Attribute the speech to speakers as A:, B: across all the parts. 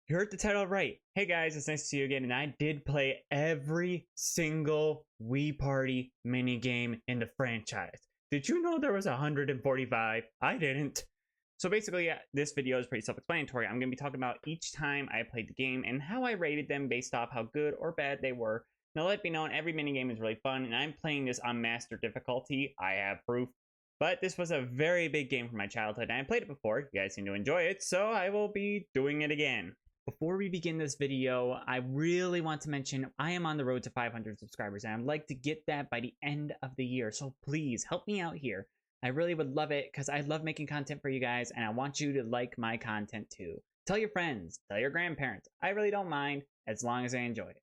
A: You heard the title right. Hey guys, it's nice to see you again, and I did play every single Wii Party minigame in the franchise. Did you know there was 145? I didn't. So basically, this video is pretty self-explanatory. I'm going to be talking about each time I played the game and how I rated them based off how good or bad they were. Now let me know, every minigame is really fun, and I'm playing this on master difficulty. I have proof. But this was a very big game from my childhood, and I played it before. You guys seem to enjoy it, so I will be doing it again. Before we begin this video, I really want to mention I am on the road to 500 subscribers, and I'd like to get that by the end of the year. So please help me out here. I really would love it because I love making content for you guys, and I want you to like my content too. Tell your friends, tell your grandparents. I really don't mind as long as I enjoy it.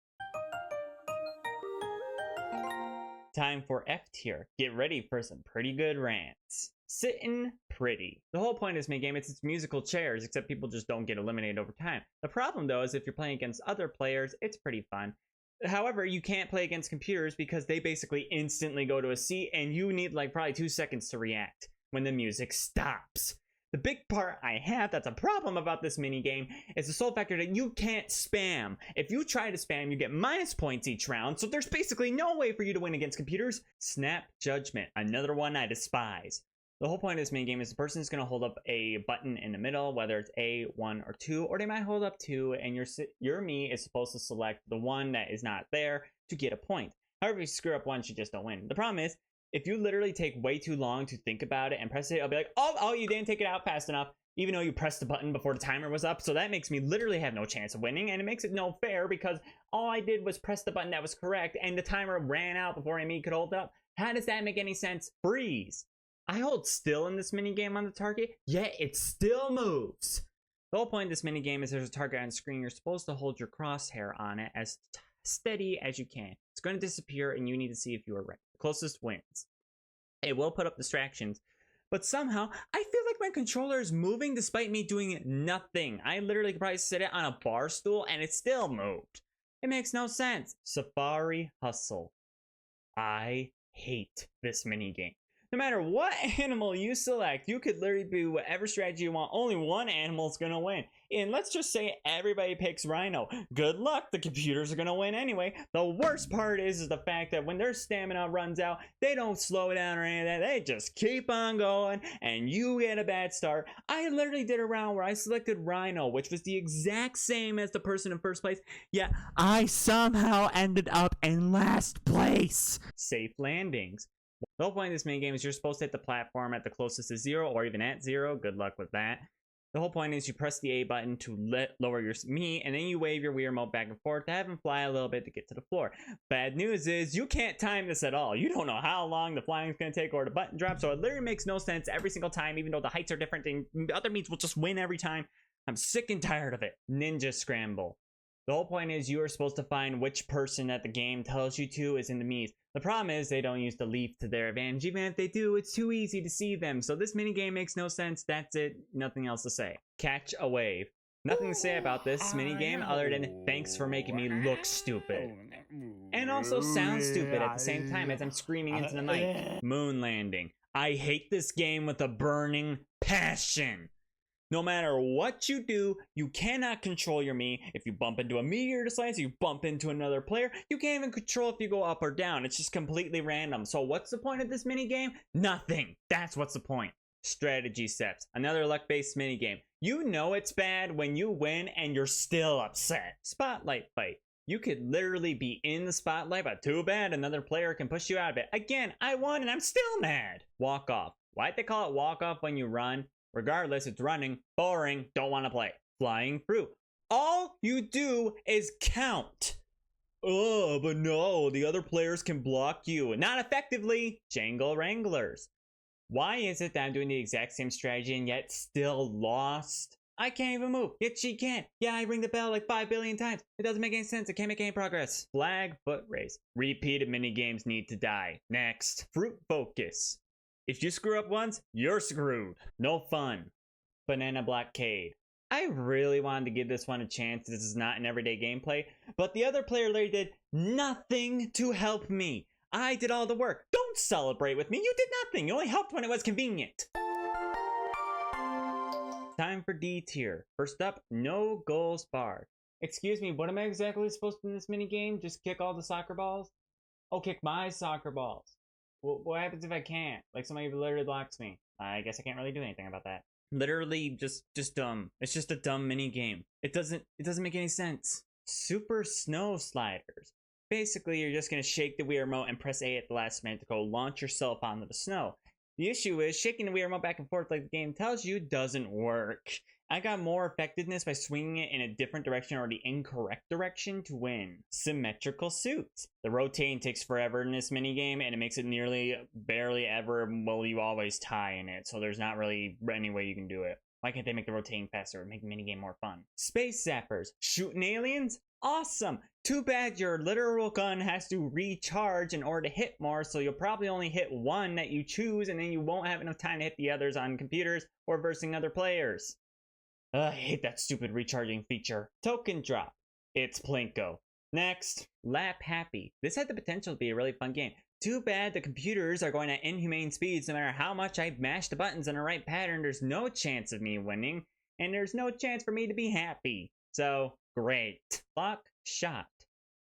A: Time for F tier. Get ready for some pretty good rants. Sittin' pretty. The whole point of this minigame is it's musical chairs, except people just don't get eliminated over time. The problem though is if you're playing against other players, it's pretty fun. However, you can't play against computers because they basically instantly go to a seat and you need like probably 2 seconds to react when the music stops. The big part I have that's a problem about this minigame is the sole factor that you can't spam. If you try to spam, you get minus points each round, so there's basically no way for you to win against computers. Snap judgment, another one I despise. The whole point of this minigame is the person's going to hold up a button in the middle, whether it's A, 1, or 2, or they might hold up 2, and your me is supposed to select the one that is not there to get a point. However, if you screw up once, you just don't win. The problem is, if you literally take way too long to think about it and press it, I'll be like, oh, you didn't take it out fast enough, even though you pressed the button before the timer was up. So that makes me literally have no chance of winning, and it makes it no fair because all I did was press the button that was correct, and the timer ran out before me could hold up. How does that make any sense? Freeze. I hold still in this minigame on the target, yet it still moves. The whole point of this minigame is there's a target on the screen. You're supposed to hold your crosshair on it as steady as you can. It's going to disappear, and you need to see if you are right. The closest wins. It will put up distractions, but somehow I feel like my controller is moving despite me doing nothing. I literally could probably sit it on a bar stool, and it still moved. It makes no sense. Safari Hustle. I hate this minigame. No matter what animal you select, you could literally do whatever strategy you want. Only one animal's gonna win. And let's just say everybody picks Rhino. Good luck, the computers are gonna win anyway. The worst part is the fact that when their stamina runs out, they don't slow down or any of that. They just keep on going, and you get a bad start. I literally did a round where I selected Rhino, which was the exact same as the person in first place, yet I somehow ended up in last place. Safe landings. The whole point of this minigame is you're supposed to hit the platform at the closest to 0 or even at 0. Good luck with that. The whole point is you press the A button to lower your me, and then you wave your Wii remote back and forth to have him fly a little bit to get to the floor. Bad news is you can't time this at all. You don't know how long the flying is going to take or the button drop, so it literally makes no sense every single time, even though the heights are different and the other means will just win every time. I'm sick and tired of it. Ninja Scramble. The whole point is you are supposed to find which person that the game tells you to is in the Mii's. The problem is they don't use the leaf to their advantage. Even if they do, it's too easy to see them. So this minigame makes no sense. That's it. Nothing else to say. Catch a wave. Nothing to say about this minigame other than thanks for making me look stupid. And also sound stupid at the same time as I'm screaming into the mic. Moon landing. I hate this game with a burning passion. No matter what you do, you cannot control your me. If you bump into a meteor to slice, you bump into another player, you can't even control if you go up or down. It's just completely random. So what's the point of this minigame? Nothing. That's what's the point. Strategy steps. Another luck-based minigame. You know it's bad when you win and you're still upset. Spotlight fight. You could literally be in the spotlight, but too bad another player can push you out of it. Again, I won and I'm still mad. Walk off. Why'd they call it walk off when you run? Regardless, it's running, boring, don't want to play. Flying fruit. All you do is count. Oh, but no, the other players can block you. Not effectively. Jangle Wranglers. Why is it that I'm doing the exact same strategy and yet still lost? I can't even move, yet she can't. Yeah, I ring the bell like 5 billion times. It doesn't make any sense, I can't make any progress. Flag foot race. Repeated minigames need to die. Next. Fruit focus. If you screw up once, you're screwed. No fun. Banana blockade. I really wanted to give this one a chance. This is not an everyday gameplay, but the other player literally did nothing to help me. I did all the work. Don't celebrate with me. You did nothing. You only helped when it was convenient. Time for D tier. First up, no goals barred. Excuse me, what am I exactly supposed to do in this minigame? Just kick all the soccer balls? Oh, kick my soccer balls. What happens if I can't? Like somebody literally blocks me. I guess I can't really do anything about that. Literally just dumb. It's just a dumb minigame. It doesn't make any sense. Super snow sliders. Basically, you're just gonna shake the Wii remote and press A at the last minute to go launch yourself onto the snow. The issue is shaking the Wii remote back and forth like the game tells you doesn't work. I got more effectiveness by swinging it in a different direction or the incorrect direction to win. Symmetrical suits. The rotating takes forever in this minigame, and it makes it nearly barely ever, well, you always tie in it, so there's not really any way you can do it. Why can't they make the rotating faster, make the minigame more fun? Space zappers. Shooting aliens? Awesome! Too bad your literal gun has to recharge in order to hit more, so you'll probably only hit one that you choose, and then you won't have enough time to hit the others on computers or versing other players. I hate that stupid recharging feature. Token drop. It's Plinko. Next, Lap Happy. This had the potential to be a really fun game. Too bad the computers are going at inhumane speeds. No matter how much I mash the buttons in the right pattern, there's no chance of me winning, and there's no chance for me to be happy. So, great. Clock Shot.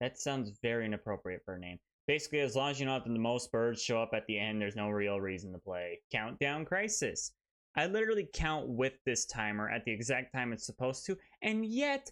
A: That sounds very inappropriate for a name. Basically, as long as you know that the most birds show up at the end, there's no real reason to play. Countdown Crisis. I literally count with this timer at the exact time it's supposed to, and yet,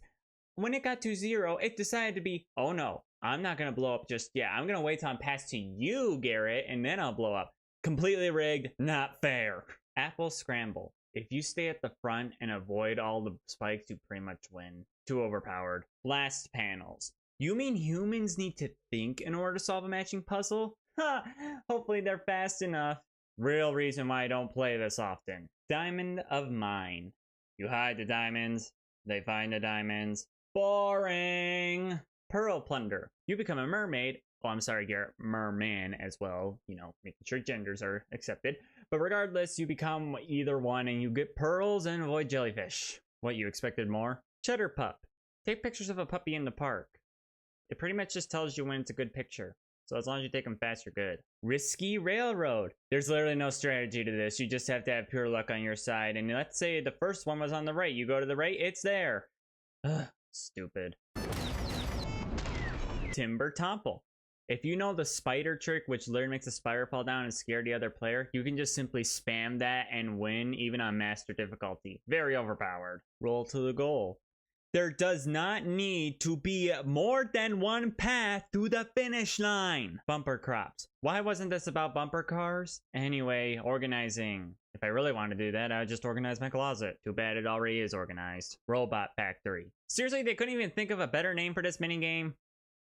A: when it got to 0, it decided to be, oh no, I'm not going to blow up just yet. I'm going to wait till I'm past to you, Garrett, and then I'll blow up. Completely rigged, not fair. Apple Scramble. If you stay at the front and avoid all the spikes, you pretty much win. Too overpowered. Blast Panels. You mean humans need to think in order to solve a matching puzzle? Ha! Hopefully they're fast enough. Real reason why I don't play this often. Diamond of Mine. You hide the diamonds, they find the diamonds. Boring! Pearl Plunder. You become a mermaid. Oh, I'm sorry, Garrett. Merman as well. You know, making sure genders are accepted. But regardless, you become either one and you get pearls and avoid jellyfish. What, you expected more? Cheddar Pup. Take pictures of a puppy in the park. It pretty much just tells you when it's a good picture. So as long as you take them fast, you're good. Risky Railroad. There's literally no strategy to this. You just have to have pure luck on your side. And let's say the first one was on the right. You go to the right, it's there. Ugh, stupid. Timber Tomple. If you know the spider trick, which literally makes a spider fall down and scare the other player, you can just simply spam that and win, even on master difficulty. Very overpowered. Roll to the goal. There does not need to be more than one path to the finish line. Bumper crops. Why wasn't this about bumper cars? Anyway, organizing. If I really want to do that, I would just organize my closet. Too bad it already is organized. Robot Factory. Seriously, they couldn't even think of a better name for this minigame?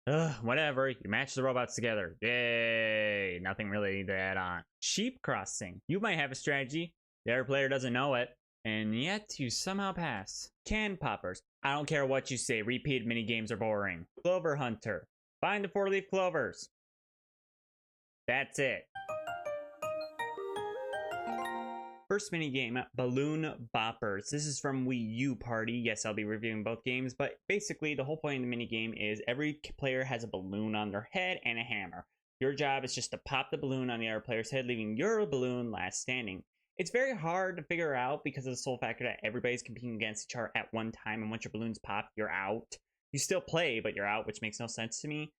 A: Ugh, whatever. You match the robots together. Yay! Nothing really to add on. Sheep Crossing. You might have a strategy. The other player doesn't know it. And yet, you somehow pass. Can Poppers. I don't care what you say. Repeat minigames are boring. Clover Hunter. Find the 4-leaf clovers. That's it. First minigame, Balloon Boppers. This is from Wii U Party. Yes, I'll be reviewing both games, but basically the whole point of the minigame is every player has a balloon on their head and a hammer. Your job is just to pop the balloon on the other player's head, leaving your balloon last standing. It's very hard to figure out because of the sole factor that everybody's competing against each other at one time, and once your balloons pop, you're out. You still play, but you're out, which makes no sense to me.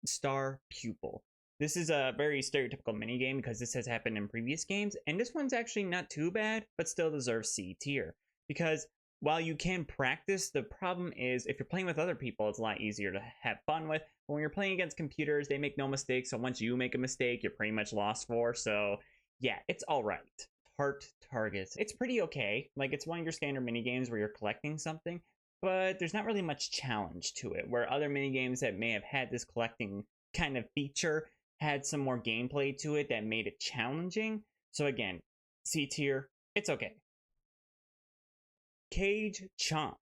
A: Star Pupil. This is a very stereotypical minigame because this has happened in previous games, and this one's actually not too bad, but still deserves C tier. Because while you can practice, the problem is if you're playing with other people, it's a lot easier to have fun with. But when you're playing against computers, they make no mistakes, so once you make a mistake, you're pretty much lost for. So yeah, it's alright. Heart Targets. It's pretty okay. Like, it's one of your standard minigames where you're collecting something, but there's not really much challenge to it, where other minigames that may have had this collecting kind of feature had some more gameplay to it that made it challenging. So again, C tier, it's okay. Cage Chomp.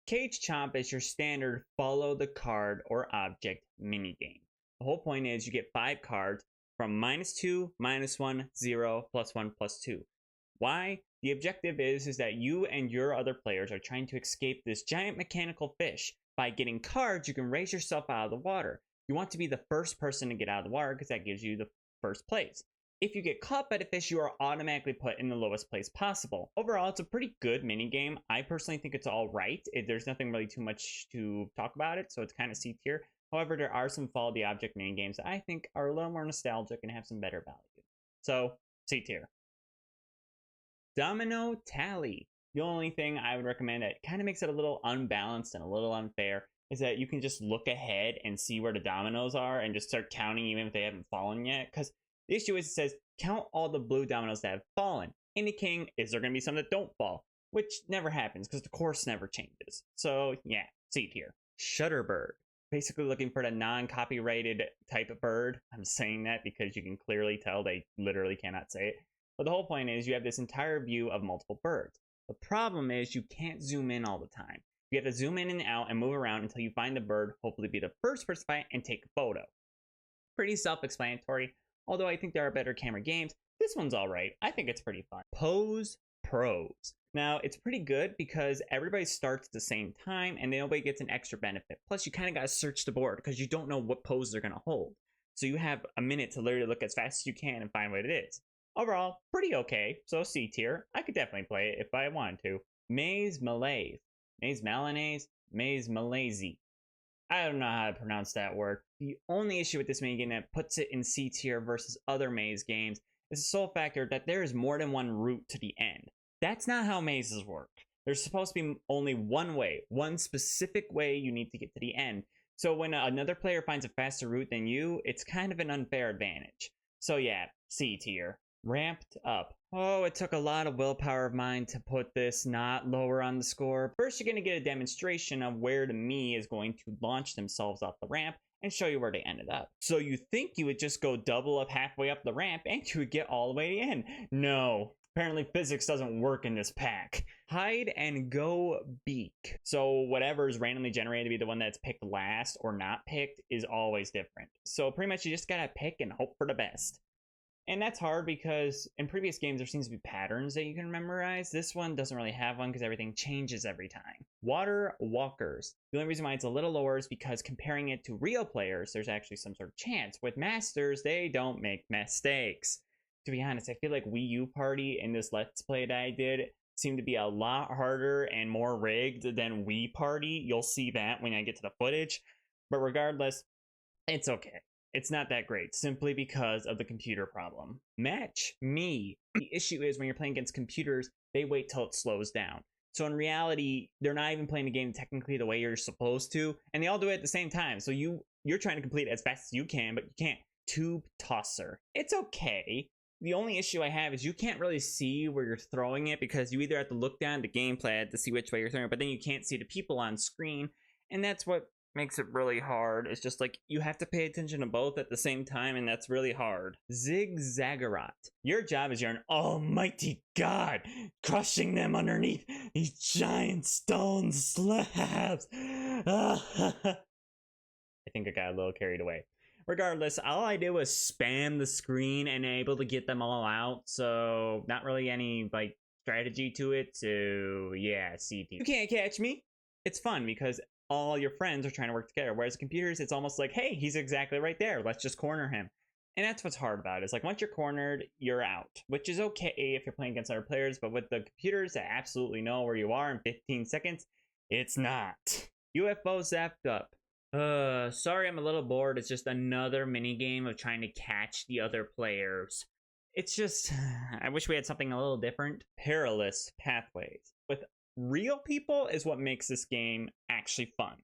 A: Cage Chomp is your standard follow the card or object minigame. The whole point is you get 5 cards from -2, -1, 0, +1, +2. Why? The objective is that you and your other players are trying to escape this giant mechanical fish. By getting cards, you can raise yourself out of the water. You want to be the first person to get out of the water because that gives you the first place. If you get caught by the fish, you are automatically put in the lowest place possible. Overall, it's a pretty good minigame. I personally think it's all right. There's nothing really too much to talk about it, so it's kind of C tier. However, there are some follow the object minigames that I think are a little more nostalgic and have some better value. So, C tier. Domino Tally. The only thing I would recommend that kind of makes it a little unbalanced and a little unfair is that you can just look ahead and see where the dominoes are and just start counting even if they haven't fallen yet. Because the issue is it says count all the blue dominoes that have fallen, indicating is there going to be some that don't fall, which never happens because the course never changes. So yeah, C tier. Shutterbird. Basically looking for the non-copyrighted type of bird. I'm saying that because you can clearly tell they literally cannot say it. But the whole point is you have this entire view of multiple birds. The problem is you can't zoom in all the time. You have to zoom in and out and move around until you find the bird, hopefully be the first person to find it, and take a photo. Pretty self-explanatory, although I think there are better camera games. This one's alright. I think it's pretty fun. Pose Pros. Now, it's pretty good because everybody starts at the same time and nobody gets an extra benefit. Plus, you kind of got to search the board because you don't know what pose they're going to hold. So you have a minute to literally look as fast as you can and find what it is. Overall, pretty okay, so C tier. I could definitely play it if I wanted to. Maze Malaise. Maze Malanaise? Maze Malaise. I don't know how to pronounce that word. The only issue with this minigame that puts it in C tier versus other maze games is the sole factor that there is more than one route to the end. That's not how mazes work. There's supposed to be only one way, one specific way you need to get to the end. So when another player finds a faster route than you, it's kind of an unfair advantage. So yeah, C tier. Ramped up. Oh, it took a lot of willpower of mine to put this not lower on the score. First, you're going to get a demonstration of where the Mii is going to launch themselves off the ramp and show you where they ended up. So you think you would just go double up halfway up the ramp and you would get all the way to the end. No. Apparently physics doesn't work in this pack. Hide and go beak. So whatever is randomly generated to be the one that's picked last or not picked is always different. So pretty much you just gotta pick and hope for the best. And that's hard because in previous games there seems to be patterns that you can memorize. This one doesn't really have one because everything changes every time. Water Walkers. The only reason why it's a little lower is because comparing it to real players, there's actually some sort of chance. With masters, they don't make mistakes. To be honest, I feel like Wii U Party in this Let's Play that I did seemed to be a lot harder and more rigged than Wii Party. You'll see that when I get to the footage. But regardless, it's okay. It's not that great, simply because of the computer problem. Match Me. The issue is when you're playing against computers, they wait till it slows down. So in reality, they're not even playing the game technically the way you're supposed to, and they all do it at the same time. So you're trying to complete it as fast as you can, but you can't. Tube Tosser. It's okay. The only issue I have is you can't really see where you're throwing it because you either have to look down the gamepad to see which way you're throwing it, but then you can't see the people on screen, and that's what makes it really hard. It's just like you have to pay attention to both at the same time, and that's really hard. Zigzaggerot. Your job is you're an almighty god, crushing them underneath these giant stone slabs. I think I got a little carried away. Regardless, all I did was spam the screen and able to get them all out, so not really any like strategy to it. So yeah, C tier. You can't catch me. It's fun because all your friends are trying to work together, whereas computers, it's almost like, hey, he's exactly right there, let's just corner him. And that's what's hard about it. It's like once you're cornered, you're out, which is okay if you're playing against other players, but with the computers that absolutely know where you are in 15 seconds, it's not. UFO zapped up. Sorry, I'm a little bored. It's just another mini game of trying to catch the other players. It's just, I wish we had something a little different. Perilous Pathways. With real people is what makes this game actually fun.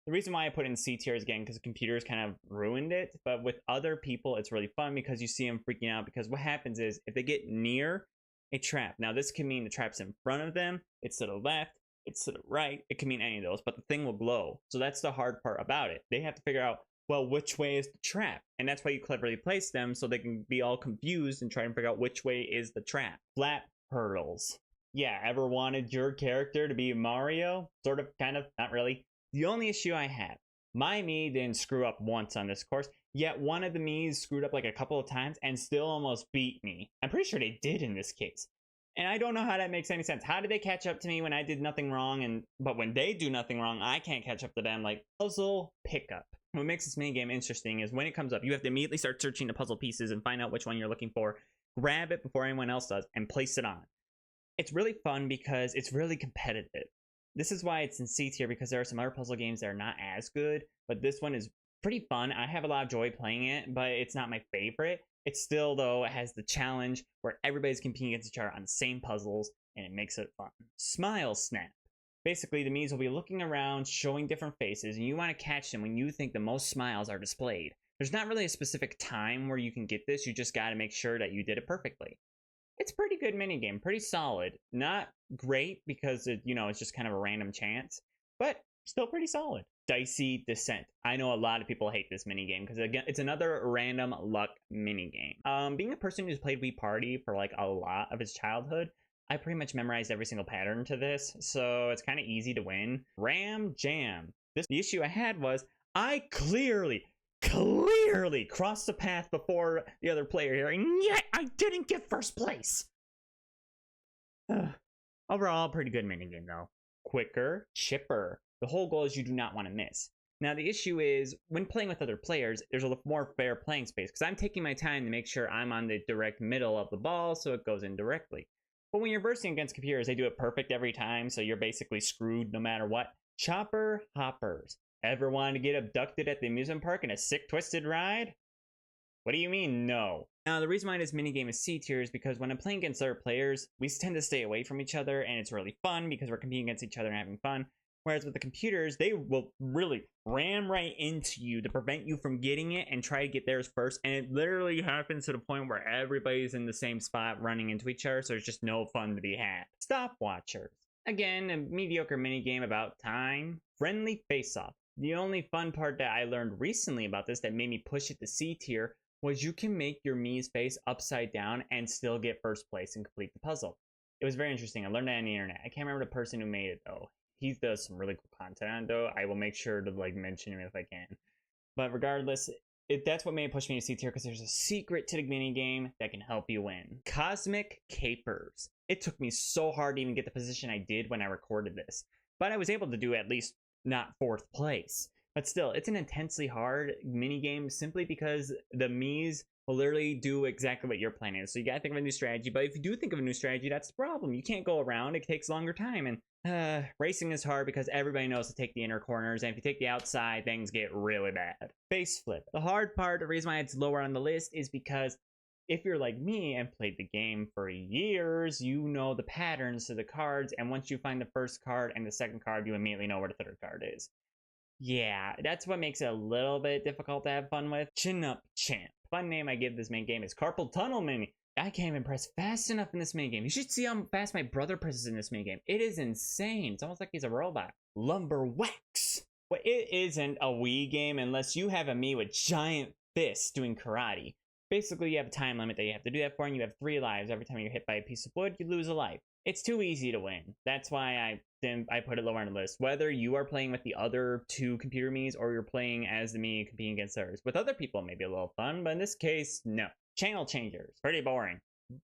A: The reason why I put it in C tier is again because computers kind of ruined it, but with other people it's really fun because you see them freaking out because what happens is if they get near a trap, now this can mean the trap's in front of them, it's to the left, it's to the right, it can mean any of those, but the thing will glow. So that's the hard part about it. They have to figure out, well, which way is the trap? And that's why you cleverly place them so they can be all confused and try and figure out which way is the trap. Flat hurdles. Yeah, ever wanted your character to be Mario? Sort of, kind of, not really. The only issue I have, my Mii didn't screw up once on this course, yet one of the Miis screwed up like a couple of times and still almost beat me. I'm pretty sure they did in this case. And I don't know how that makes any sense. How did they catch up to me when I did nothing wrong? But when they do nothing wrong, I can't catch up to them. Like, puzzle pickup. What makes this minigame interesting is when it comes up, you have to immediately start searching the puzzle pieces and find out which one you're looking for, grab it before anyone else does, and place it on. It's really fun because it's really competitive. This is why it's in C tier, because there are some other puzzle games that are not as good, but this one is pretty fun. I have a lot of joy playing it, but it's not my favorite. It still, though, has the challenge where everybody's competing against each other on the same puzzles, and it makes it fun. Smile Snap. Basically, the Miis will be looking around, showing different faces, and you want to catch them when you think the most smiles are displayed. There's not really a specific time where you can get this, you just got to make sure that you did it perfectly. It's a pretty good minigame, pretty solid. Not great because it's just kind of a random chance, but still pretty solid. Dicey Descent. I know a lot of people hate this minigame because, again, it's another random luck minigame. Being a person who's played Wii Party for like a lot of his childhood, I pretty much memorized every single pattern to this, so it's kind of easy to win. Ram Jam. The issue I had was I clearly crossed the path before the other player here, and yet I didn't get first place. Overall, pretty good minigame though. Quicker, chipper. The whole goal is you do not want to miss. Now the issue is, when playing with other players, there's a more fair playing space, because I'm taking my time to make sure I'm on the direct middle of the ball so it goes in directly. But when you're versing against computers, they do it perfect every time, so you're basically screwed no matter what. Chopper Hoppers. Ever wanted to get abducted at the amusement park in a sick, twisted ride? What do you mean, no? Now, the reason why this minigame is C tier is because when I'm playing against other players, we tend to stay away from each other, and it's really fun because we're competing against each other and having fun. Whereas with the computers, they will really ram right into you to prevent you from getting it and try to get theirs first. And it literally happens to the point where everybody's in the same spot running into each other, so there's just no fun to be had. Stopwatchers. Again, a mediocre minigame about time. Friendly Face-Off. The only fun part that I learned recently about this that made me push it to C tier was you can make your Mii's face upside down and still get first place and complete the puzzle. It was very interesting. I learned that on the internet. I can't remember the person who made it though. He does some really cool content on it though. I will make sure to mention him if I can. But regardless, that's what made it push me to C tier, because there's a secret to the minigame that can help you win. Cosmic Capers. It took me so hard to even get the position I did when I recorded this, but I was able to do at least not 4th place. But still, it's an intensely hard minigame simply because the Miis will literally do exactly what you're planning. So you gotta think of a new strategy, but if you do think of a new strategy, that's the problem. You can't go around, it takes longer time, and racing is hard because everybody knows to take the inner corners, and if you take the outside, things get really bad. Face Flip. The hard part, the reason why it's lower on the list is because if you're like me and played the game for years, you know the patterns to the cards, and once you find the first card and the second card, you immediately know where the third card is. Yeah, that's what makes it a little bit difficult to have fun with. Chin Up Champ. Fun name I give this main game is Carpal Tunnel Mini. I can't even press fast enough in this minigame. You should see how fast my brother presses in this minigame. It is insane. It's almost like he's a robot. Lumber Wax. Well, it isn't a Wii game unless you have a Mii with giant fists doing karate. Basically, you have a time limit that you have to do that for, and you have 3 lives. Every time you're hit by a piece of wood, you lose a life. It's too easy to win. That's why I put it lower on the list. Whether you are playing with the other 2 computer Miis or you're playing as the Mii competing against others. With other people, it may be a little fun, but in this case, no. Channel Changers. Pretty boring.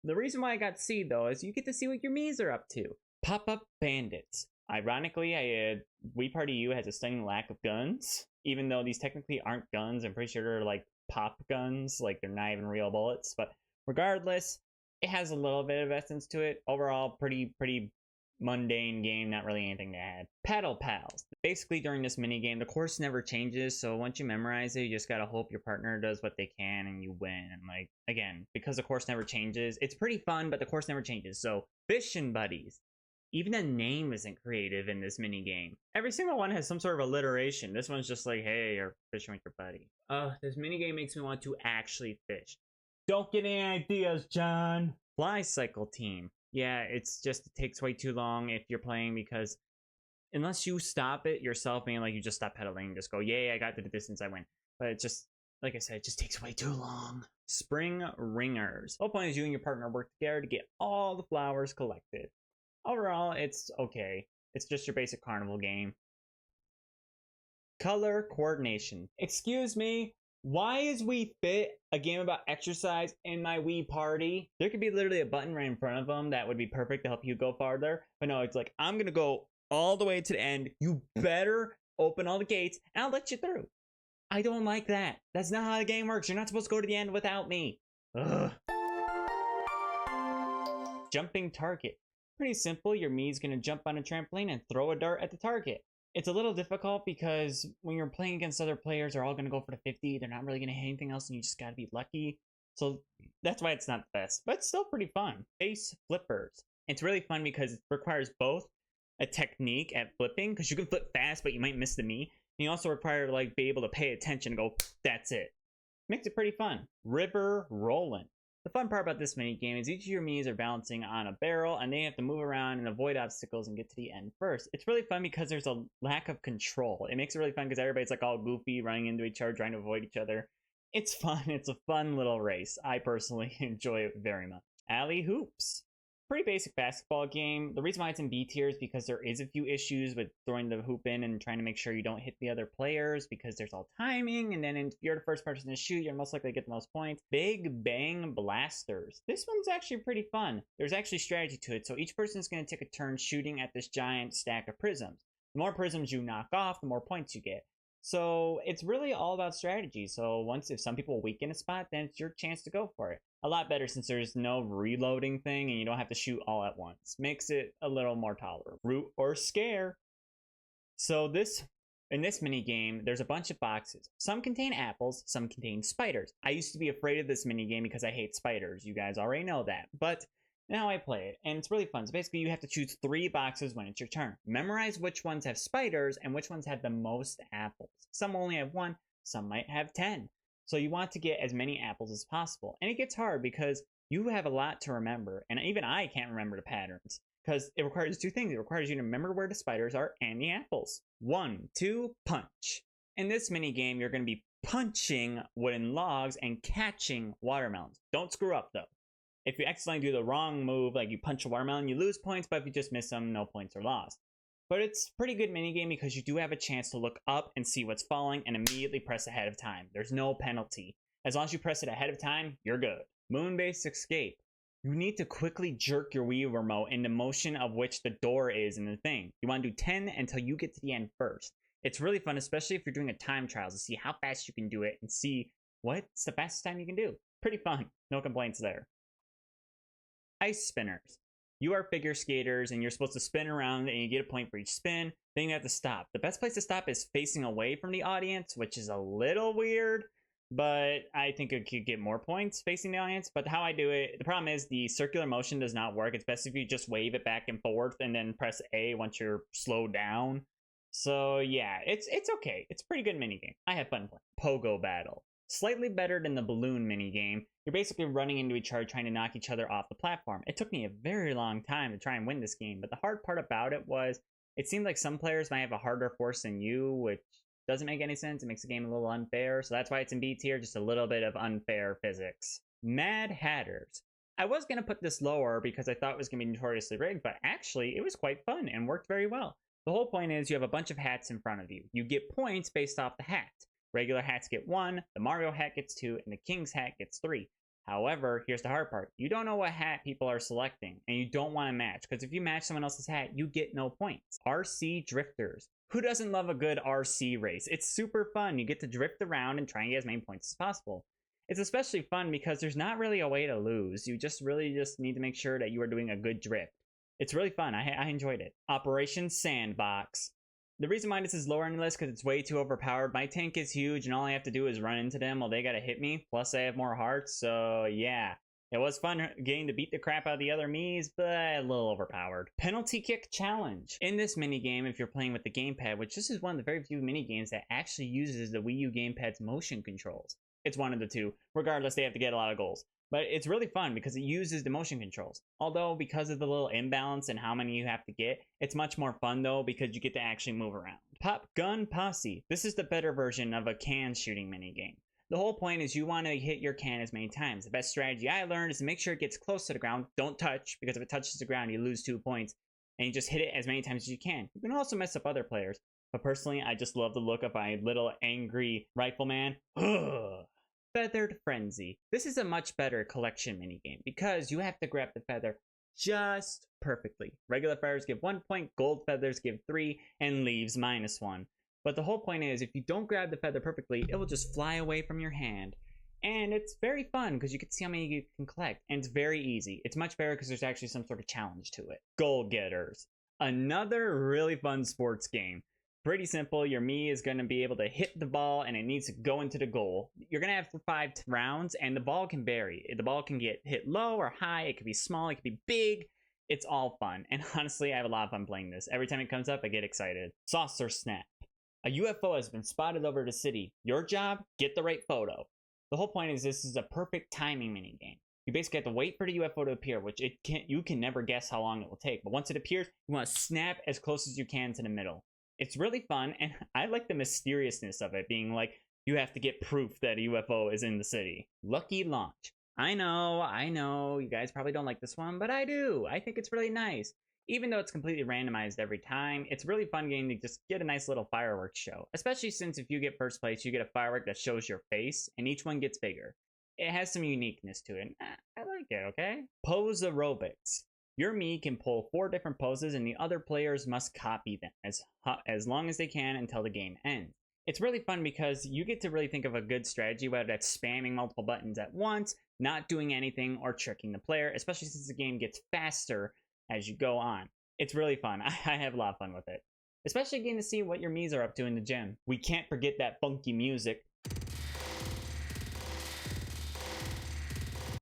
A: The reason why I got C, though, is you get to see what your Miis are up to. Pop-Up Bandits. Ironically, Wii Party U has a stunning lack of guns. Even though these technically aren't guns, I'm pretty sure they're like pop guns, like they're not even real bullets. But regardless, it has a little bit of essence to it. Overall, pretty mundane game, not really anything to add. Paddle Pals. Basically, during this minigame, the course never changes, so once you memorize it, you just gotta hope your partner does what they can and you win. And like, again, because the course never changes, it's pretty fun, but the course never changes. So, Fishing Buddies. Even the name isn't creative in this minigame. Every single one has some sort of alliteration. This one's just like, hey, you're fishing with your buddy. This minigame makes me want to actually fish. Don't get any ideas, John. Fly Cycle Team. Yeah, it takes way too long if you're playing, because unless you stop it yourself, meaning like you just stop pedaling and just go, yay, I got to the distance, I win. But it just, like I said, it just takes way too long. Spring Ringers. The whole point is you and your partner work together to get all the flowers collected. Overall, it's okay. It's just your basic carnival game. Color Coordination. Excuse me, why is Wii Fit a game about exercise in my Wii Party? There could be literally a button right in front of them that would be perfect to help you go farther. But no, it's like, I'm gonna go all the way to the end. You better open all the gates and I'll let you through. I don't like that. That's not how the game works. You're not supposed to go to the end without me. Ugh. Jumping target. Pretty simple. Your Mii's gonna jump on a trampoline and throw a dart at the target. It's a little difficult because when you're playing against other players, they're all gonna go for the 50. They're not really gonna hit anything else, and you just gotta be lucky. So that's why it's not the best, but it's still pretty fun. Face flippers. It's really fun because it requires both a technique at flipping, because you can flip fast, but you might miss the Mii. And you also require to like be able to pay attention and go, that's it. Makes it pretty fun. River rolling. The fun part about this mini game is each of your Miis are balancing on a barrel, and they have to move around and avoid obstacles and get to the end first. It's really fun because there's a lack of control. It makes it really fun because everybody's like all goofy, running into each other, trying to avoid each other. It's fun. It's a fun little race. I personally enjoy it very much. Alley hoops. Pretty basic basketball game. The reason why it's in B tier is because there is a few issues with throwing the hoop in and trying to make sure you don't hit the other players, because there's all timing, and then if you're the first person to shoot, you're most likely to get the most points. Big Bang Blasters. This one's actually pretty fun. There's actually strategy to it, so each person is going to take a turn shooting at this giant stack of prisms. The more prisms you knock off, the more points you get. So it's really all about strategy. So if some people weaken a spot, then it's your chance to go for it. A lot better since there's no reloading thing and you don't have to shoot all at once. Makes it a little more tolerable. Root or scare. So in this mini game, there's a bunch of boxes. Some contain apples, some contain spiders. I used to be afraid of this mini game because I hate spiders. You guys already know that. But now I play it, and it's really fun. So basically, you have to choose 3 boxes when it's your turn. Memorize which ones have spiders and which ones have the most apples. Some only have 1, some might have 10. So you want to get as many apples as possible. And it gets hard because you have a lot to remember, and even I can't remember the patterns, because it requires 2 things. It requires you to remember where the spiders are and the apples. 1, 2, punch. In this mini game, you're going to be punching wooden logs and catching watermelons. Don't screw up, though. If you accidentally do the wrong move, like you punch a watermelon, you lose points, but if you just miss them, no points are lost. But it's a pretty good minigame because you do have a chance to look up and see what's falling and immediately press ahead of time. There's no penalty. As long as you press it ahead of time, you're good. Moon-based escape. You need to quickly jerk your Wii remote in the motion of which the door is in the thing. You want to do 10 until you get to the end first. It's really fun, especially if you're doing a time trial, to see how fast you can do it and see what's the fastest time you can do. Pretty fun. No complaints there. Ice spinners. You are figure skaters and you're supposed to spin around and you get a point for each spin. Then you have to stop. The best place to stop is facing away from the audience, which is a little weird, but I think it could get more points facing the audience. But how I do it, the problem is the circular motion does not work. It's best if you just wave it back and forth and then press A once you're slowed down. So yeah, it's okay. It's a pretty good minigame. I have fun playing. Pogo battle. Slightly better than the balloon minigame. You're basically running into each other trying to knock each other off the platform. It took me a very long time to try and win this game, but the hard part about it was it seemed like some players might have a harder force than you, which doesn't make any sense. It makes the game a little unfair, so that's why it's in B tier, just a little bit of unfair physics. Mad Hatters. I was going to put this lower because I thought it was going to be notoriously rigged, but actually it was quite fun and worked very well. The whole point is you have a bunch of hats in front of you. You get points based off the hat. Regular hats get 1, the Mario hat gets 2, and the King's hat gets 3. However, here's the hard part. You don't know what hat people are selecting, and you don't want to match, because if you match someone else's hat, you get no points. RC Drifters. Who doesn't love a good RC race? It's super fun. You get to drift around and try and get as many points as possible. It's especially fun because there's not really a way to lose. You really just need to make sure that you are doing a good drift. It's really fun. I enjoyed it. Operation Sandbox. The reason why this is lower on the list because it's way too overpowered. My tank is huge and all I have to do is run into them while they gotta hit me. Plus I have more hearts, so yeah. It was fun getting to beat the crap out of the other Miis, but a little overpowered. Penalty Kick Challenge. In this minigame, if you're playing with the gamepad, which this is one of the very few minigames that actually uses the Wii U gamepad's motion controls. It's one of the two. Regardless, they have to get a lot of goals. But it's really fun because it uses the motion controls. Although, because of the little imbalance and how many you have to get, it's much more fun though because you get to actually move around. Pop Gun Posse. This is the better version of a can shooting minigame. The whole point is you want to hit your can as many times. The best strategy I learned is to make sure it gets close to the ground. Don't touch, because if it touches the ground, you lose 2 points. And you just hit it as many times as you can. You can also mess up other players. But personally, I just love the look of my little angry rifleman. Feathered Frenzy. This is a much better collection minigame because you have to grab the feather just perfectly. Regular feathers give 1 point, gold feathers give 3, and leaves -1. But the whole point is, if you don't grab the feather perfectly, it will just fly away from your hand. And it's very fun because you can see how many you can collect. And it's very easy. It's much better because there's actually some sort of challenge to it. Goal Getters. Another really fun sports game. Pretty simple. Your Mii is going to be able to hit the ball and it needs to go into the goal. You're going to have 5 rounds and the ball can vary. The ball can get hit low or high. It could be small. It could be big. It's all fun. And honestly, I have a lot of fun playing this. Every time it comes up, I get excited. Saucer Snap. A UFO has been spotted over the city. Your job? Get the right photo. The whole point is this is a perfect timing minigame. You basically have to wait for the UFO to appear, which you can never guess how long it will take. But once it appears, you want to snap as close as you can to the middle. It's really fun, and I like the mysteriousness of it, being like, you have to get proof that a UFO is in the city. Lucky Launch. I know, you guys probably don't like this one, but I do. I think it's really nice. Even though it's completely randomized every time, it's a really fun game to just get a nice little fireworks show. Especially since if you get first place, you get a firework that shows your face, and each one gets bigger. It has some uniqueness to it. I like it, okay? Pose aerobics. Your Mii can pull 4 different poses, and the other players must copy them as long as they can until the game ends. It's really fun because you get to really think of a good strategy, whether that's spamming multiple buttons at once, not doing anything, or tricking the player, especially since the game gets faster as you go on. It's really fun. I have a lot of fun with it. Especially getting to see what your Miis are up to in the gym. We can't forget that funky music.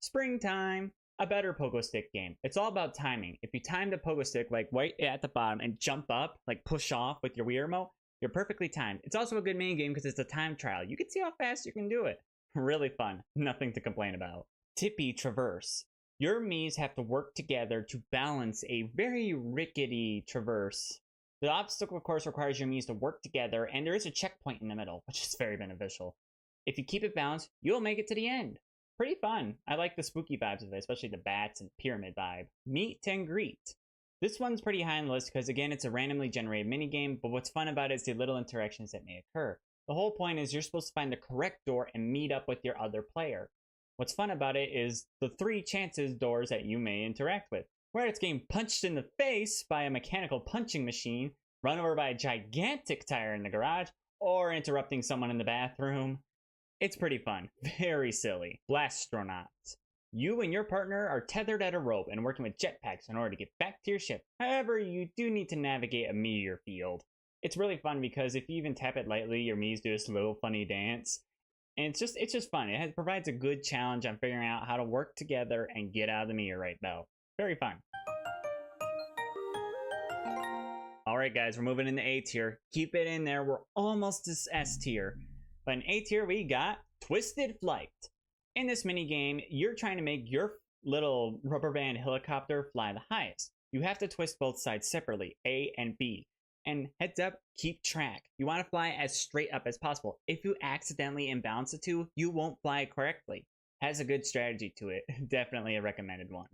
A: Springtime. A better pogo stick game. It's all about timing. If you time the pogo stick like right at the bottom and jump up, like push off with your Wii remote, you're perfectly timed. It's also a good mini game because it's a time trial. You can see how fast you can do it. Really fun. Nothing to complain about. Tippy Traverse. Your Miis have to work together to balance a very rickety traverse. The obstacle course requires your Miis to work together, and there is a checkpoint in the middle, which is very beneficial. If you keep it balanced, you'll make it to the end. Pretty fun. I like the spooky vibes of it, especially the bats and pyramid vibe. Meet and Greet. This one's pretty high on the list because, again, it's a randomly generated minigame, but what's fun about it is the little interactions that may occur. The whole point is you're supposed to find the correct door and meet up with your other player. What's fun about it is the 3 chances doors that you may interact with. Whether it's getting punched in the face by a mechanical punching machine, run over by a gigantic tire in the garage, or interrupting someone in the bathroom. It's pretty fun. Very silly. Blastronauts. You and your partner are tethered at a rope and working with jetpacks in order to get back to your ship. However, you do need to navigate a meteor field. It's really fun because if you even tap it lightly, your Miis do this little funny dance. And it's just fun. It provides a good challenge on figuring out how to work together and get out of the meteorite belt. Very fun. Alright guys, we're moving into A tier. Keep it in there. We're almost to S tier. But in A tier, we got Twisted Flight. In this minigame, you're trying to make your little rubber band helicopter fly the highest. You have to twist both sides separately, A and B. And heads up, keep track. You want to fly as straight up as possible. If you accidentally imbalance the two, you won't fly correctly. Has a good strategy to it. Definitely a recommended one.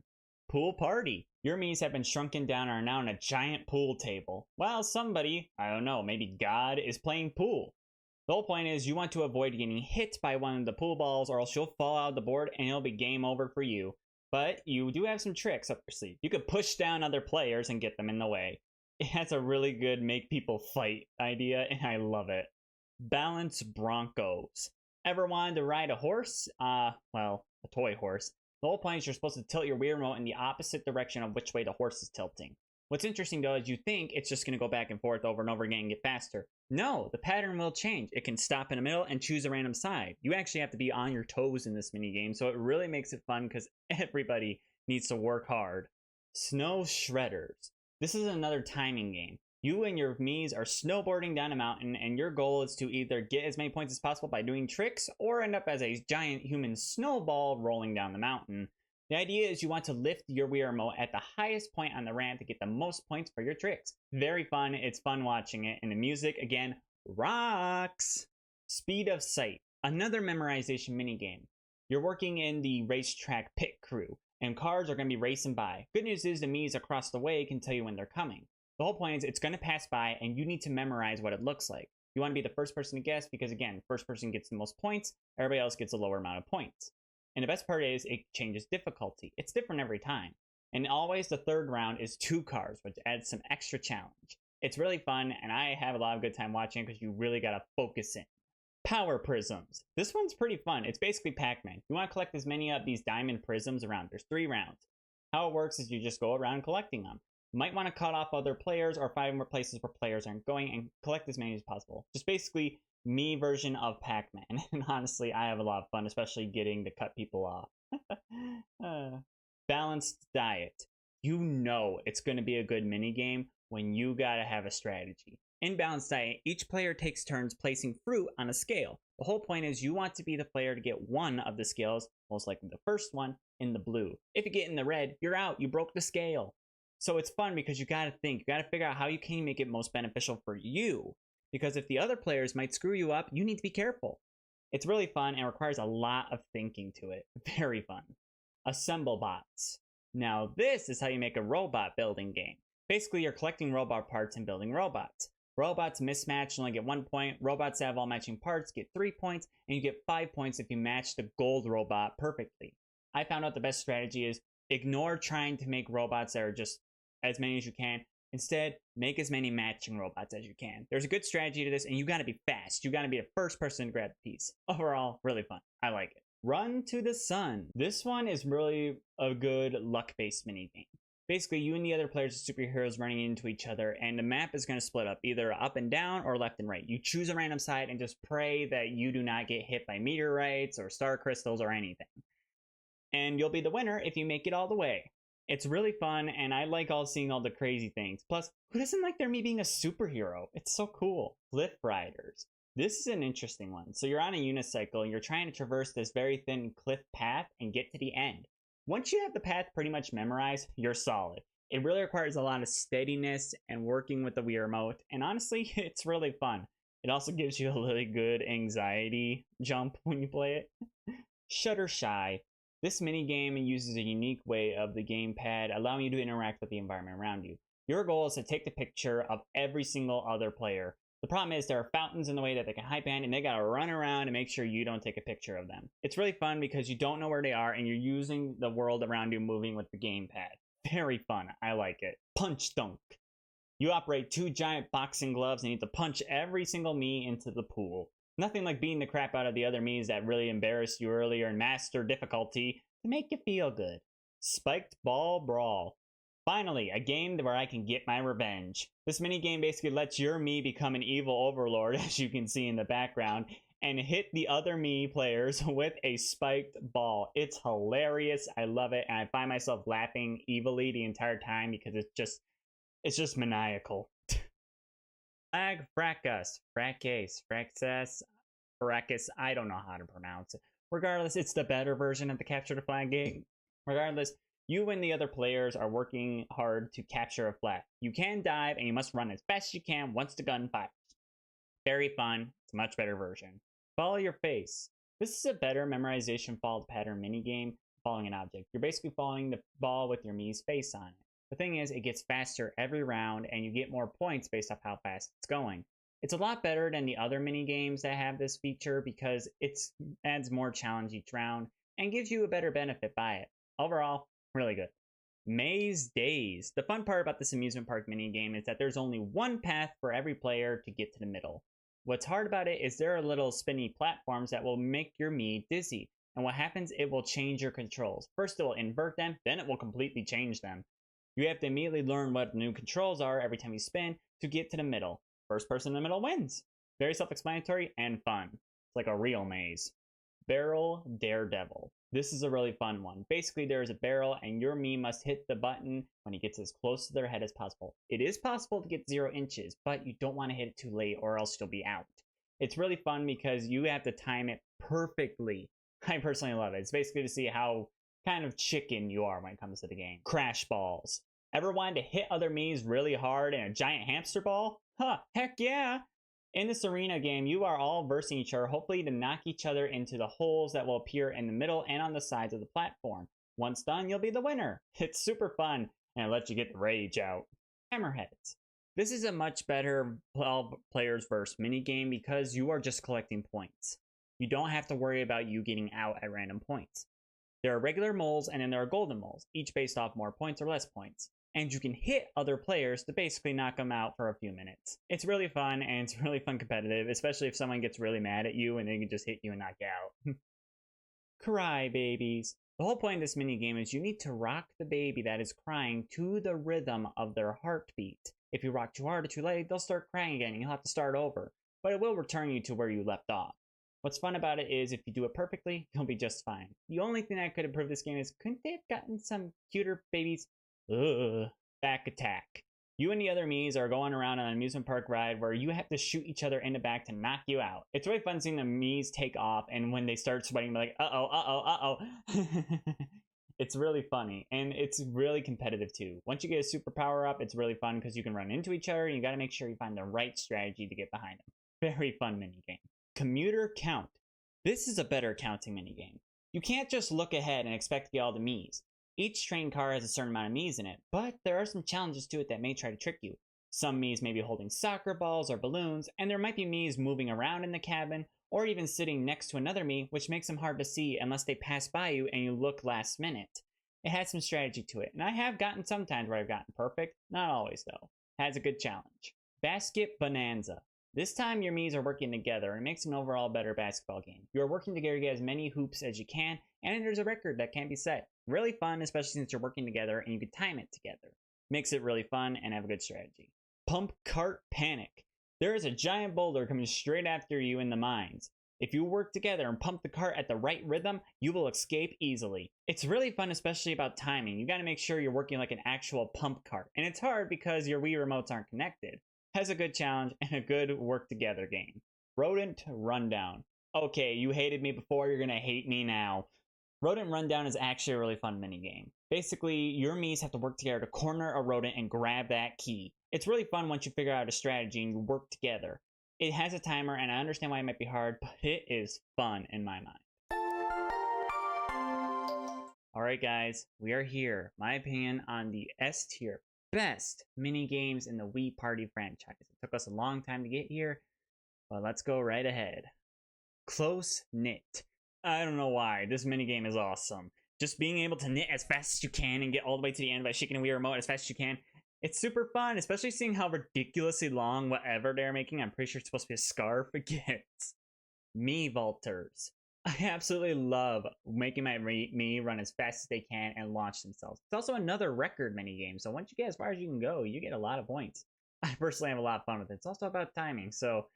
A: Pool Party. Your Miis have been shrunken down and are now on a giant pool table. While somebody, I don't know, maybe God, is playing pool. The whole point is you want to avoid getting hit by one of the pool balls or else you'll fall out of the board and it'll be game over for you. But you do have some tricks up your sleeve. You could push down other players and get them in the way. It has a really good make people fight idea and I love it. Balance Broncos. Ever wanted to ride a horse? Well, a toy horse. The whole point is you're supposed to tilt your Wii remote in the opposite direction of which way the horse is tilting. What's interesting though is you think it's just going to go back and forth over and over again and get faster. No, the pattern will change. It can stop in the middle and choose a random side. You actually have to be on your toes in this minigame, so it really makes it fun because everybody needs to work hard. Snow Shredders. This is another timing game. You and your Miis are snowboarding down a mountain and your goal is to either get as many points as possible by doing tricks or end up as a giant human snowball rolling down the mountain. The idea is you want to lift your Wii remote at the highest point on the ramp to get the most points for your tricks. Very fun. It's fun watching it. And the music, again, rocks. Speed of Sight. Another memorization minigame. You're working in the racetrack pit crew, and cars are going to be racing by. Good news is the Miis across the way can tell you when they're coming. The whole point is it's going to pass by, and you need to memorize what it looks like. You want to be the first person to guess because, again, first person gets the most points. Everybody else gets a lower amount of points. And the best part is it changes difficulty. It's different every time. And always the third round is 2 cars, which adds some extra challenge. It's really fun, and I have a lot of good time watching it because you really gotta focus in. Power prisms. This one's pretty fun. It's basically Pac-Man. You want to collect as many of these diamond prisms around. There's 3 rounds. How it works is you just go around collecting them. You might want to cut off other players or find more places where players aren't going and collect as many as possible. Just basically me version of Pac-Man. And honestly, I have a lot of fun, especially getting to cut people off. Balanced diet. You know it's going to be a good minigame when you gotta have a strategy. In Balanced Diet, each player takes turns placing fruit on a scale. The whole point is you want to be the player to get one of the scales, most likely the first one, in the blue. If you get in the red, you're out. You broke the scale. So it's fun because you gotta think. You gotta figure out how you can make it most beneficial for you. Because if the other players might screw you up, you need to be careful. It's really fun and requires a lot of thinking to it. Very fun. Assemble bots. Now this is how you make a robot building game. Basically, you're collecting robot parts and building robots. Robots mismatched only get 1 point. Robots that have all matching parts get 3 points, and you get 5 points if you match the gold robot perfectly. I found out the best strategy is ignore trying to make robots that are just as many as you can. Instead, make as many matching robots as you can. There's a good strategy to this, and you gotta be fast. You gotta be the first person to grab the piece. Overall, really fun. I like it. Run to the Sun. This one is really a good luck-based minigame. Basically, you and the other players are superheroes running into each other, and the map is going to split up either up and down or left and right. You choose a random side and just pray that you do not get hit by meteorites or star crystals or anything. And you'll be the winner if you make it all the way. It's really fun, and I like seeing all the crazy things. Plus, who doesn't like me being a superhero? It's so cool. Cliff Riders. This is an interesting one. So you're on a unicycle, and you're trying to traverse this very thin cliff path and get to the end. Once you have the path pretty much memorized, you're solid. It really requires a lot of steadiness and working with the Wii remote, and honestly, it's really fun. It also gives you a really good anxiety jump when you play it. Shuttershy. This minigame uses a unique way of the gamepad, allowing you to interact with the environment around you. Your goal is to take the picture of every single other player. The problem is there are fountains in the way that they can hide behind, and they gotta run around and make sure you don't take a picture of them. It's really fun because you don't know where they are, and you're using the world around you moving with the gamepad. Very fun. I like it. Punch Dunk. You operate 2 giant boxing gloves and need to punch every single Mii into the pool. Nothing like beating the crap out of the other Miis that really embarrassed you earlier in Master Difficulty to make you feel good. Spiked Ball Brawl. Finally, a game where I can get my revenge. This minigame basically lets your Mii become an evil overlord, as you can see in the background, and hit the other Mii players with a spiked ball. It's hilarious. I love it, and I find myself laughing evilly the entire time because it's just maniacal. Flag Fracas, Fraxas, I don't know how to pronounce it. Regardless, it's the better version of the Capture the Flag game. Regardless, you and the other players are working hard to capture a flag. You can dive, and you must run as fast as you can once the gun fires. Very fun. It's a much better version. Follow Your Face. This is a better memorization followed pattern minigame following an object. You're basically following the ball with your Mii's face on it. The thing is, it gets faster every round, and you get more points based off how fast it's going. It's a lot better than the other minigames that have this feature because it adds more challenge each round and gives you a better benefit by it. Overall, really good. Maze Days. The fun part about this amusement park minigame is that there's only one path for every player to get to the middle. What's hard about it is there are little spinny platforms that will make your Mii dizzy. And what happens, it will change your controls. First it will invert them, then it will completely change them. You have to immediately learn what the new controls are every time you spin to get to the middle. First person in the middle wins. Very self-explanatory and fun. It's like a real maze. Barrel Daredevil. This is a really fun one. Basically, there is a barrel and your Mii must hit the button when he gets as close to their head as possible. It is possible to get 0 inches, but you don't want to hit it too late or else you'll be out. It's really fun because you have to time it perfectly. I personally love it. It's basically to see how kind of chicken you are when it comes to the game. Crash Balls. Ever wanted to hit other Miis really hard in a giant hamster ball? Huh, heck yeah! In this arena game, you are all versing each other, hopefully to knock each other into the holes that will appear in the middle and on the sides of the platform. Once done, you'll be the winner. It's super fun, and it lets you get the rage out. Hammerheads. This is a much better 12 players versus minigame because you are just collecting points. You don't have to worry about you getting out at random points. There are regular moles and then there are golden moles, each based off more points or less points. and you can hit other players to basically knock them out for a few minutes. It's really fun, and it's really fun competitive, especially if someone gets really mad at you and they can just hit you and knock you out. Cry babies. The whole point of this minigame is you need to rock the baby that is crying to the rhythm of their heartbeat. If you rock too hard or too late, they'll start crying again and you'll have to start over. But it will return you to where you left off. What's fun about it is if you do it perfectly, you'll be just fine. The only thing that could improve this game is, couldn't they have gotten some cuter babies? Ugh. Back attack. You and the other Miis are going around on an amusement park ride where you have to shoot each other in the back to knock you out. It's really fun seeing the Miis take off, and when they start sweating, they're like, uh-oh. It's really funny, and it's really competitive too. Once you get a super power up, it's really fun because you can run into each other, and you got to make sure you find the right strategy to get behind them. Very fun minigame. Commuter count. This is a better counting minigame. You can't just look ahead and expect to get all the Miis. Each train car has a certain amount of Miis in it, but there are some challenges to it that may try to trick you. Some Miis may be holding soccer balls or balloons, and there might be Miis moving around in the cabin, or even sitting next to another Mii, which makes them hard to see unless they pass by you and you look last minute. It has some strategy to it, and I have gotten some times where I've gotten perfect, not always though. It has a good challenge. Basket Bonanza. This time your Miis are working together, and it makes an overall better basketball game. You are working together to get as many hoops as you can, and there's a record that can be set. Really fun, especially since you're working together and you can time it together. Makes it really fun and have a good strategy. Pump Cart Panic. There is a giant boulder coming straight after you in the mines. If you work together and pump the cart at the right rhythm, you will escape easily. It's really fun, especially about timing. You gotta make sure you're working like an actual pump cart. And it's hard because your Wii remotes aren't connected. Has a good challenge and a good work together game. Rodent Rundown. Okay, you hated me before, you're gonna hate me now. Rodent Rundown is actually a really fun minigame. Basically, your Miis have to work together to corner a rodent and grab that key. It's really fun once you figure out a strategy and you work together. It has a timer, and I understand why it might be hard, but it is fun in my mind. Alright guys, we are here. My opinion on the S tier best minigames in the Wii Party franchise. It took us a long time to get here, but let's go right ahead. Close Knit. I don't know why. This minigame is awesome. Just being able to knit as fast as you can and get all the way to the end by shaking a Wii remote as fast as you can. It's super fun, especially seeing how ridiculously long whatever they're making. I'm pretty sure it's supposed to be a scarf. Gets. Mii Vaulters. I absolutely love making my Mii run as fast as they can and launch themselves. It's also another record minigame, so once you get as far as you can go, you get a lot of points. I personally have a lot of fun with it. It's also about timing, so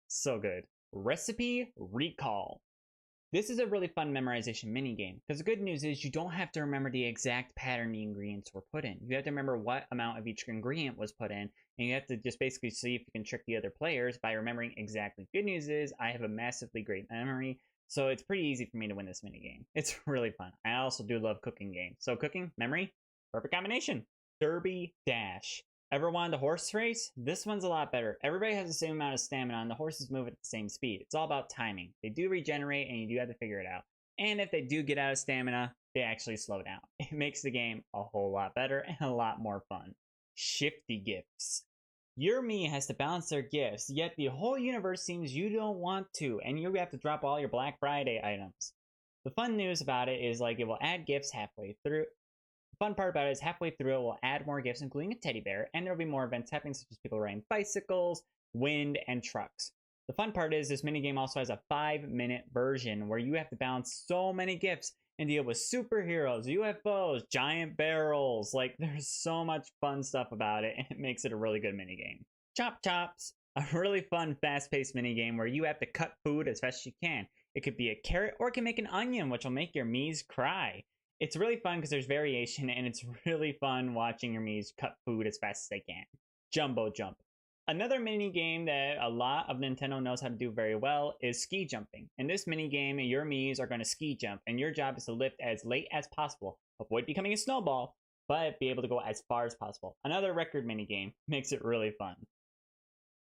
A: so good. Recipe Recall. This is a really fun memorization minigame, because the good news is you don't have to remember the exact pattern the ingredients were put in. You have to remember what amount of each ingredient was put in, and you have to just basically see if you can trick the other players by remembering exactly. Good news is I have a massively great memory, so it's pretty easy for me to win this minigame. It's really fun. I also do love cooking games. So cooking, memory, perfect combination. Derby Dash. Ever wanted a horse race? This one's a lot better. Everybody has the same amount of stamina and the horses move at the same speed. It's all about timing. They do regenerate and you do have to figure it out. And if they do get out of stamina, they actually slow down. It makes the game a whole lot better and a lot more fun. Shifty Gifts. Your Mii has to balance their gifts, yet the whole universe seems you don't want to, and you have to drop all your Black Friday items. The fun news about it is like it will add gifts halfway through. The fun part about it is halfway through it will add more gifts, including a teddy bear, and there will be more events happening, such as people riding bicycles, wind, and trucks. The fun part is this minigame also has a 5-minute version where you have to balance so many gifts and deal with superheroes, UFOs, giant barrels. Like, there's so much fun stuff about it, and it makes it a really good minigame. Chop Chops. A really fun, fast-paced minigame where you have to cut food as fast as you can. It could be a carrot, or it can make an onion, which will make your Miis cry. It's really fun because there's variation, and it's really fun watching your Miis cut food as fast as they can. Jumbo Jump. Another minigame that a lot of Nintendo knows how to do very well is ski jumping. In this minigame, your Miis are going to ski jump, and your job is to lift as late as possible. Avoid becoming a snowball, but be able to go as far as possible. Another record minigame. Makes it really fun.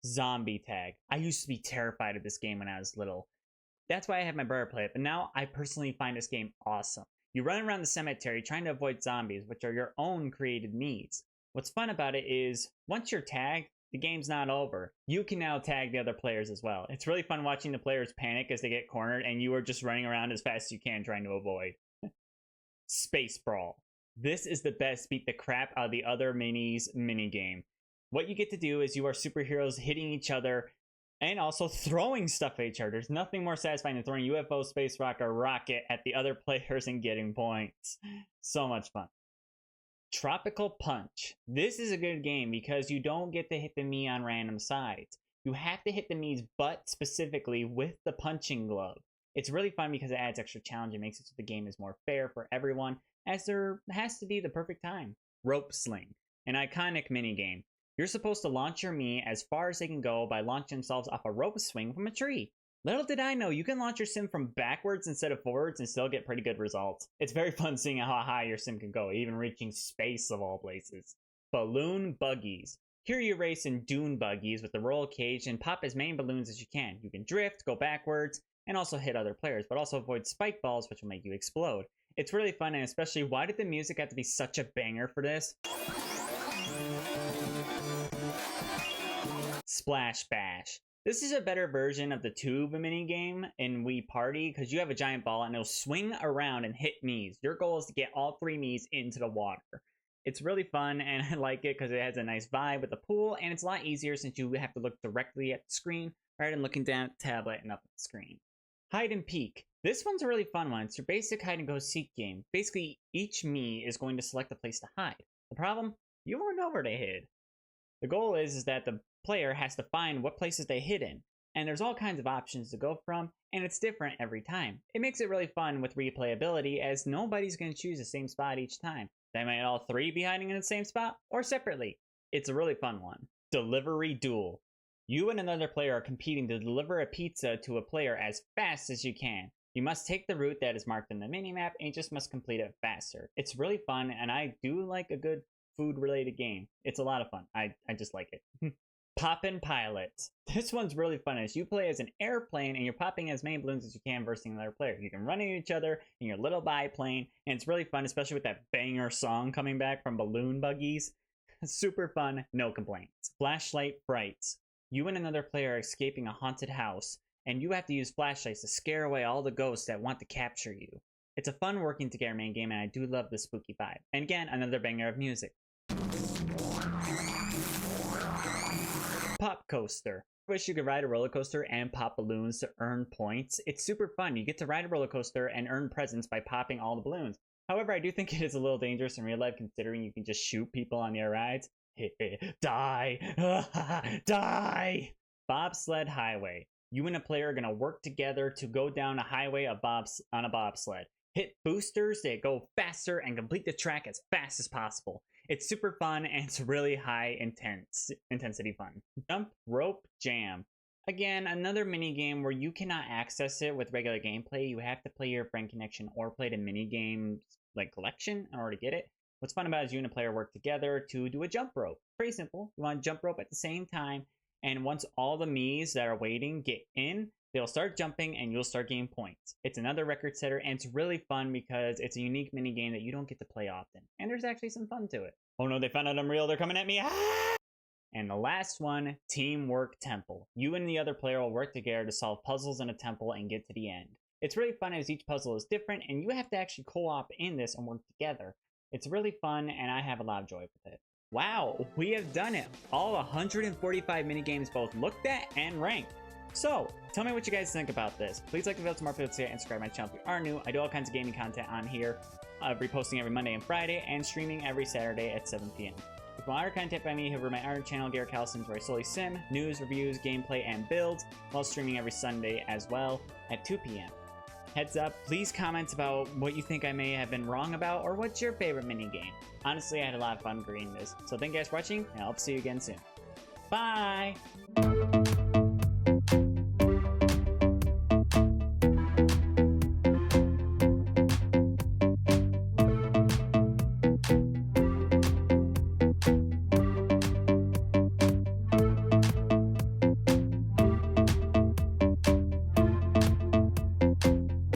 A: Zombie Tag. I used to be terrified of this game when I was little. That's why I had my brother play it, but now I personally find this game awesome. You run around the cemetery trying to avoid zombies, which are your own created Miis. What's fun about it is, once you're tagged, the game's not over. You can now tag the other players as well. It's really fun watching the players panic as they get cornered, and you are just running around as fast as you can trying to avoid. Space Brawl. This is the best beat the crap out of the other minis minigame. What you get to do is you are superheroes hitting each other and also throwing stuff at each other. There's nothing more satisfying than throwing UFO, space rock, or rocket at the other players and getting points. So much fun. Tropical Punch. This is a good game because you don't get to hit the Mii on random sides. You have to hit the Mii's butt specifically with the punching glove. It's really fun because it adds extra challenge and makes it so the game is more fair for everyone, as there has to be the perfect time. Rope Sling, an iconic minigame. You're supposed to launch your Mii as far as they can go by launching themselves off a rope swing from a tree. Little did I know, you can launch your sim from backwards instead of forwards and still get pretty good results. It's very fun seeing how high your sim can go, even reaching space of all places. Balloon Buggies. Here you race in dune buggies with the roll cage and pop as many balloons as you can. You can drift, go backwards, and also hit other players, but also avoid spike balls, which will make you explode. It's really fun, and especially, why did the music have to be such a banger for this? Splash Bash. This is a better version of the tube minigame in Wii Party because you have a giant ball and it'll swing around and hit Mii's. Your goal is to get all 3 Mii's into the water. It's really fun and I like it because it has a nice vibe with the pool, and it's a lot easier since you have to look directly at the screen rather than looking down at the tablet and up at the screen. Hide and Peek. This one's a really fun one. It's your basic hide and go seek game. Basically, each Mii is going to select a place to hide. The problem? You won't know where they hid. The goal is that the player has to find what places they hid in, and there's all kinds of options to go from, and it's different every time. It makes it really fun with replayability, as nobody's going to choose the same spot each time. They might all 3 be hiding in the same spot, or separately. It's a really fun one. Delivery Duel. You and another player are competing to deliver a pizza to a player as fast as you can. You must take the route that is marked in the minimap, and you just must complete it faster. It's really fun, and I do like a good food-related game. It's a lot of fun. I just like it. Poppin' Pilots. This one's really fun as you play as an airplane and you're popping as many balloons as you can versus another player. You can run into each other in your little biplane, and it's really fun, especially with that banger song coming back from Balloon Buggies. Super fun, no complaints. Flashlight Frights. You and another player are escaping a haunted house, and you have to use flashlights to scare away all the ghosts that want to capture you. It's a fun working together main game, and I do love the spooky vibe. And again, another banger of music. Pop Coaster. I wish you could ride a roller coaster and pop balloons to earn points. It's super fun. You get to ride a roller coaster and earn presents by popping all the balloons. However, I do think it is a little dangerous in real life considering you can just shoot people on your rides. Die! Die! Bobsled Highway. You and a player are going to work together to go down a highway on a bobsled. Hit boosters that go faster and complete the track as fast as possible. It's super fun and it's really high intensity fun. Jump Rope Jam. Again, another mini game where you cannot access it with regular gameplay. You have to play your friend connection or play the mini game like collection in order to get it. What's fun about it is you and a player work together to do a jump rope. Pretty simple. You want to jump rope at the same time, and once all the Mii's that are waiting get in, they'll start jumping and you'll start getting points. It's another record setter, and it's really fun because it's a unique mini game that you don't get to play often. And there's actually some fun to it. Oh no, they found out I'm real. They're coming at me. Ah! And the last one, Teamwork Temple. You and the other player will work together to solve puzzles in a temple and get to the end. It's really fun as each puzzle is different, and you have to actually co-op in this and work together. It's really fun, and I have a lot of joy with it. Wow, we have done it. All 145 minigames both looked at and ranked. So, tell me what you guys think about this. Please like the video to more people to see it and subscribe to my channel if you are new. I do all kinds of gaming content on here. I'll be posting every Monday and Friday and streaming every Saturday at 7 p.m. If you want other content by me, head over to my other channel, Gerewolf, where I solely sim, news, reviews, gameplay, and builds, while streaming every Sunday as well at 2 p.m. Heads up, please comment about what you think I may have been wrong about, or what's your favorite minigame. Honestly, I had a lot of fun creating this. So thank you guys for watching, and I hope to see you again soon. Bye!